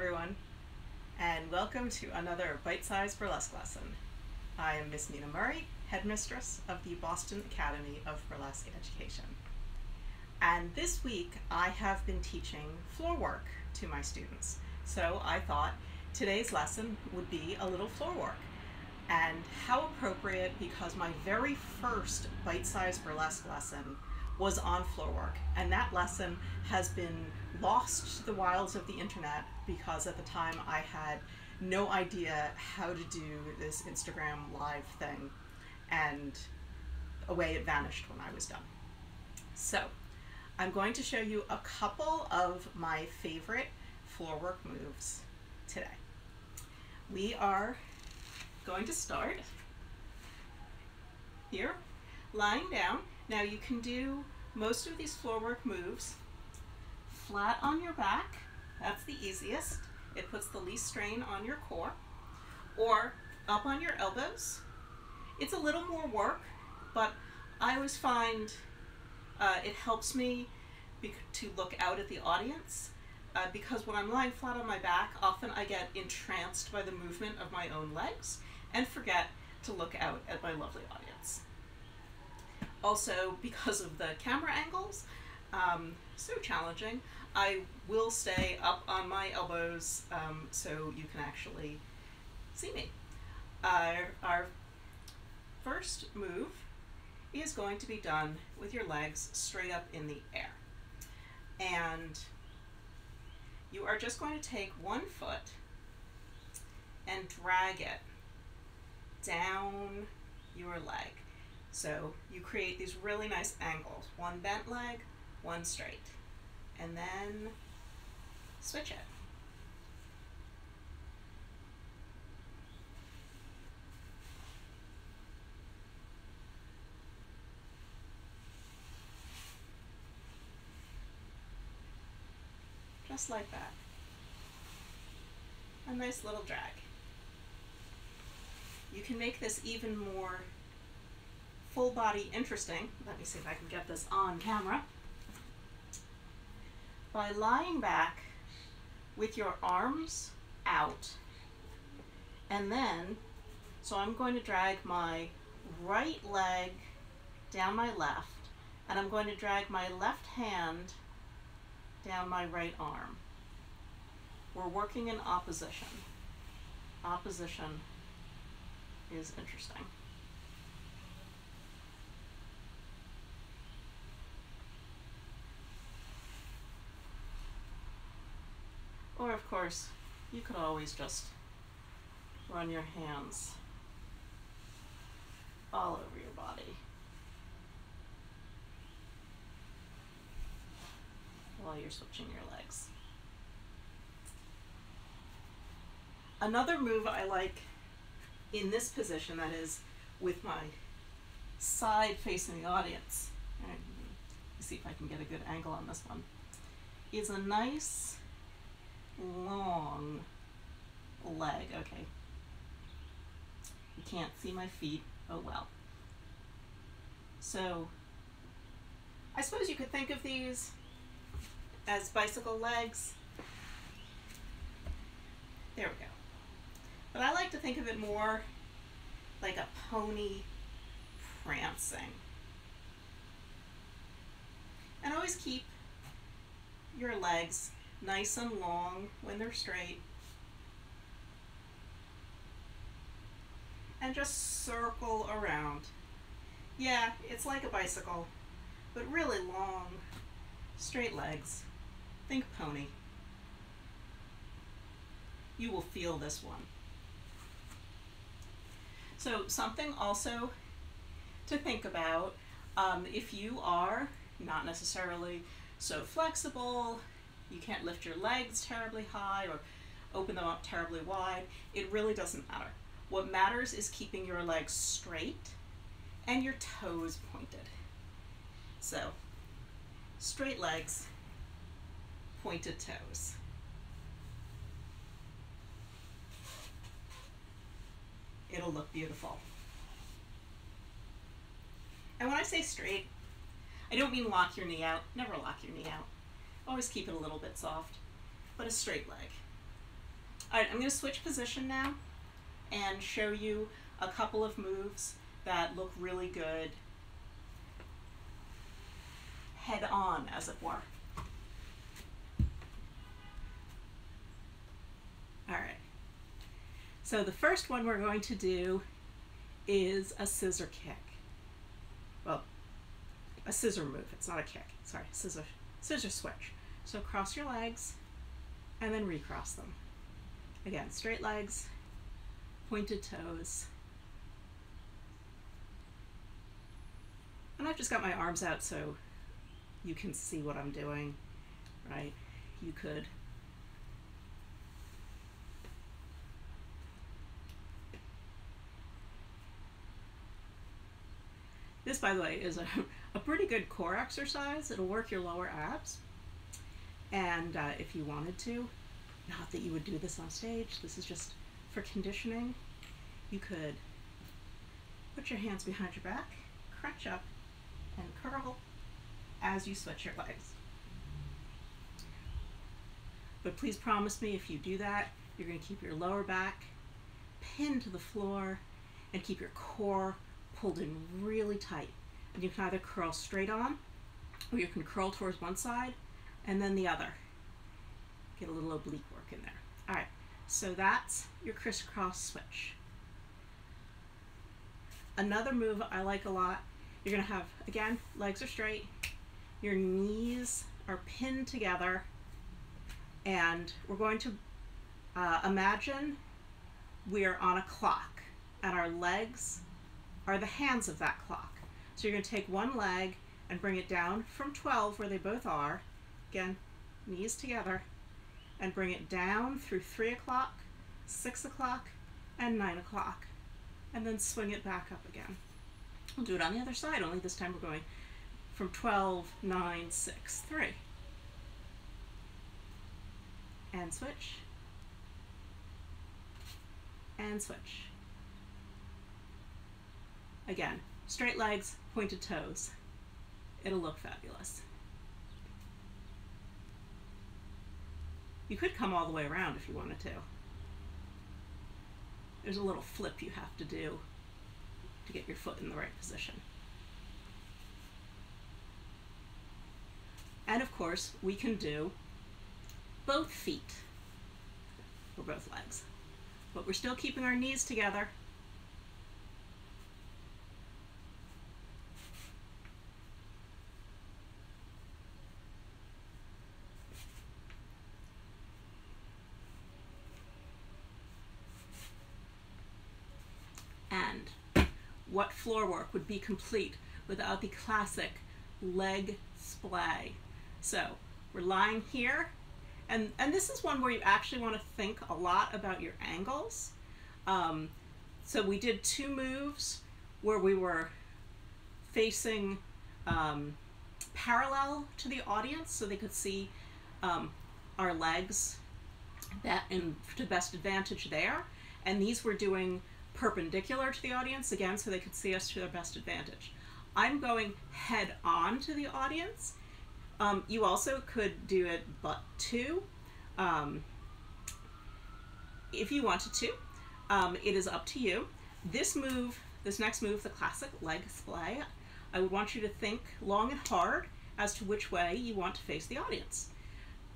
everyone, and welcome to another bite-sized burlesque lesson. I am Miss Nina Murray, headmistress of the Boston Academy of Burlesque Education. And this week I have been teaching floor work to my students. So I thought today's lesson would be a little floor work. And how appropriate, because my very first bite-sized burlesque lesson was on floor work, and that lesson has been lost to the wilds of the internet because at the time I had no idea how to do this Instagram live thing, and away it vanished when I was done. So I'm going to show you a couple of my favorite floor work moves today. We are going to start here, lying down. Now you can do most of these floor work moves flat on your back. That's the easiest. It puts the least strain on your core. Or up on your elbows. It's a little more work, but I always find it helps me to look out at the audience because when I'm lying flat on my back, often I get entranced by the movement of my own legs and forget to look out at my lovely audience. Also, because of the camera angles, so challenging, I will stay up on my elbows so you can actually see me. Our first move is going to be done with your legs straight up in the air. And you are just going to take one foot and drag it down your leg. So you create these really nice angles, one bent leg, one straight, and then switch it. Just like that. A nice little drag. You can make this even more full body interesting. Let me see if I can get this on camera. By lying back with your arms out, and then, so I'm going to drag my right leg down my left, and I'm going to drag my left hand down my right arm. We're working in opposition. Opposition is interesting. Or of course, you could always just run your hands all over your body while you're switching your legs. Another move I like in this position, that is with my side facing the audience, let me see if I can get a good angle on this one, is a nice long leg. Okay, you can't see my feet, oh well. So I suppose you could think of these as bicycle legs. There we go. But I like to think of it more like a pony prancing. And always keep your legs nice and long when they're straight. And just circle around. Yeah, it's like a bicycle, but really long, straight legs. Think pony. You will feel this one. So something also to think about, if you are not necessarily so flexible, you can't lift your legs terribly high or open them up terribly wide, it really doesn't matter. What matters is keeping your legs straight and your toes pointed. So, straight legs, pointed toes. It'll look beautiful. And when I say straight, I don't mean lock your knee out. Never lock your knee out. Always keep it a little bit soft, but a straight leg. All right, I'm going to switch position now and show you a couple of moves that look really good head on, as it were. All right. So the first one we're going to do is a scissor kick. Well, a scissor move. It's not a kick. Sorry, scissor switch. So cross your legs and then recross them. Again, straight legs, pointed toes. And I've just got my arms out so you can see what I'm doing, right? You could this, by the way, is a pretty good core exercise. It'll work your lower abs. And if you wanted to, not that you would do this on stage, this is just for conditioning, you could put your hands behind your back, crunch up, and curl as you switch your legs. But please promise me if you do that, you're going to keep your lower back pinned to the floor and keep your core pulled in really tight. And you can either curl straight on, or you can curl towards one side and then the other. Get a little oblique work in there. All right, so that's your crisscross switch. Another move I like a lot, you're gonna have, again, legs are straight, your knees are pinned together, and we're going to imagine we're on a clock and our legs are the hands of that clock. So you're going to take one leg and bring it down from 12 where they both are, again, knees together, and bring it down through 3 o'clock, 6 o'clock, and 9 o'clock, and then swing it back up again. We'll do it on the other side, only this time we're going from 12, 9, 6, 3. And switch. And switch. Again, straight legs, pointed toes. It'll look fabulous. You could come all the way around if you wanted to. There's a little flip you have to do to get your foot in the right position. And of course, we can do both feet or both legs, but we're still keeping our knees together. And what floor work would be complete without the classic leg splay? So we're lying here, and this is one where you actually want to think a lot about your angles. So we did 2 moves where we were facing parallel to the audience so they could see our legs to best advantage there. And these we're doing perpendicular to the audience, again, so they could see us to their best advantage. I'm going head on to the audience. You also could do it butt to, if you wanted to. It is up to you. This next move, the classic leg splay, I would want you to think long and hard as to which way you want to face the audience.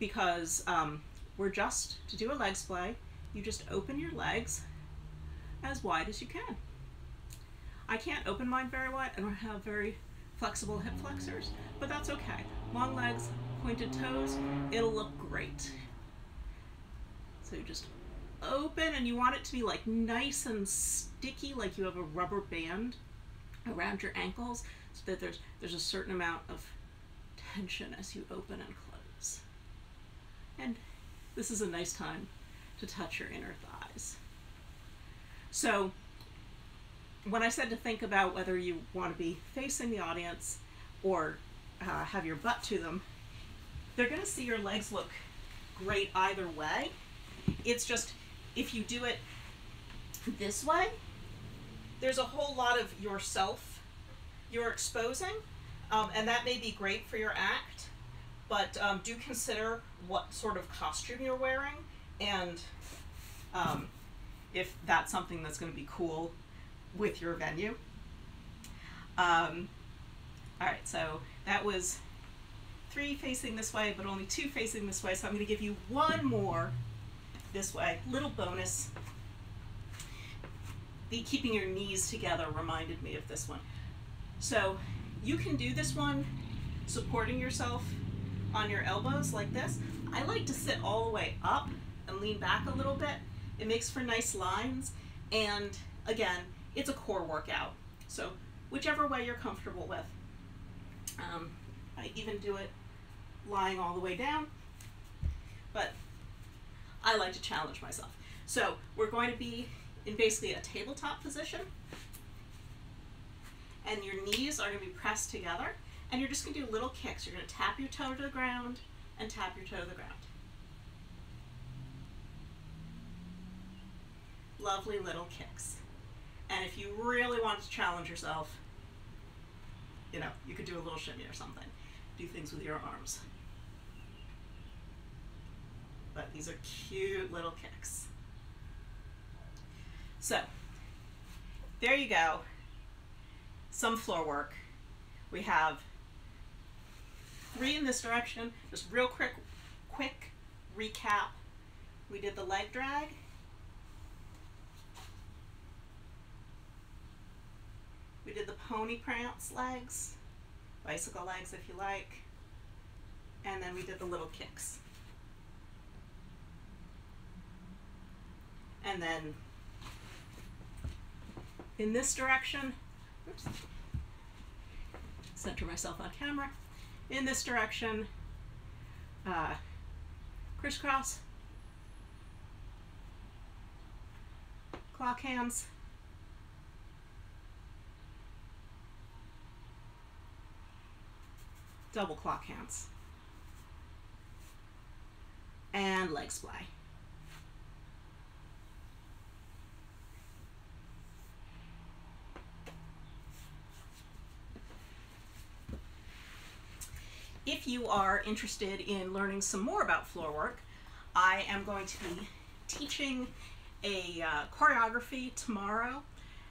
Because to do a leg splay, you just open your legs as wide as you can. I can't open mine very wide. I don't have very flexible hip flexors, but that's okay. Long legs, pointed toes, it'll look great. So you just open, and you want it to be like nice and sticky, like you have a rubber band around your ankles, so that there's a certain amount of tension as you open and close. And this is a nice time to touch your inner thighs. So when I said to think about whether you want to be facing the audience or have your butt to them, they're going to see your legs look great either way. It's just, if you do it this way, there's a whole lot of yourself you're exposing, and that may be great for your act, but do consider what sort of costume you're wearing and if that's something that's going to be cool with your venue. All right, so that was 3 facing this way, but only 2 facing this way. So I'm going to give you 1 more this way, little bonus. The keeping your knees together reminded me of this one. So you can do this one supporting yourself on your elbows like this. I like to sit all the way up and lean back a little bit. It makes for nice lines, and again, it's a core workout. So whichever way you're comfortable with. I even do it lying all the way down, but I like to challenge myself. So we're going to be in basically a tabletop position, and your knees are going to be pressed together, and you're just going to do little kicks. You're going to tap your toe to the ground and tap your toe to the ground. Lovely little kicks. And if you really want to challenge yourself, you know, you could do a little shimmy or something. Do things with your arms. But these are cute little kicks. So, there you go. Some floor work. We have 3 in this direction. Just real quick recap. We did the leg drag. We did the pony prance legs, bicycle legs if you like, and then we did the little kicks. And then in this direction, oops, center myself on camera, in this direction, crisscross, clock hands, double clock hands, and leg splay. If you are interested in learning some more about floor work, I am going to be teaching a choreography tomorrow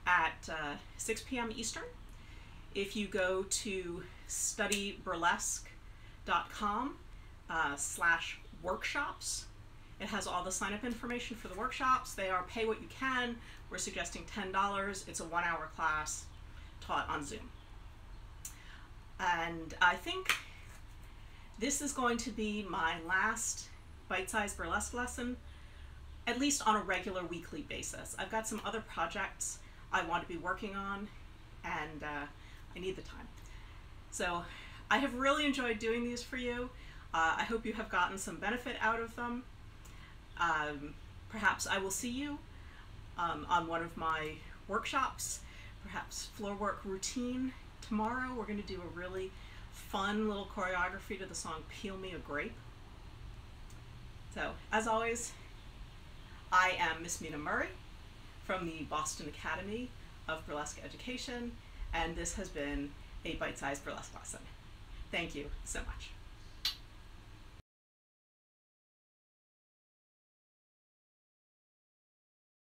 at 6 p.m. Eastern. If you go to studyburlesque.com/workshops, it has all the sign-up information for the workshops. They are pay what you can. We're suggesting $10. It's a 1-hour class taught on Zoom. And I think this is going to be my last bite-sized burlesque lesson, at least on a regular weekly basis. I've got some other projects I want to be working on, and I need the time. So I have really enjoyed doing these for you. I hope you have gotten some benefit out of them. Perhaps I will see you on one of my workshops, perhaps floor work routine tomorrow. We're going to do a really fun little choreography to the song Peel Me a Grape. So, as always, I am Miss Mina Murray from the Boston Academy of Burlesque Education, and this has been a bite-sized burlesque lesson. Thank you so much.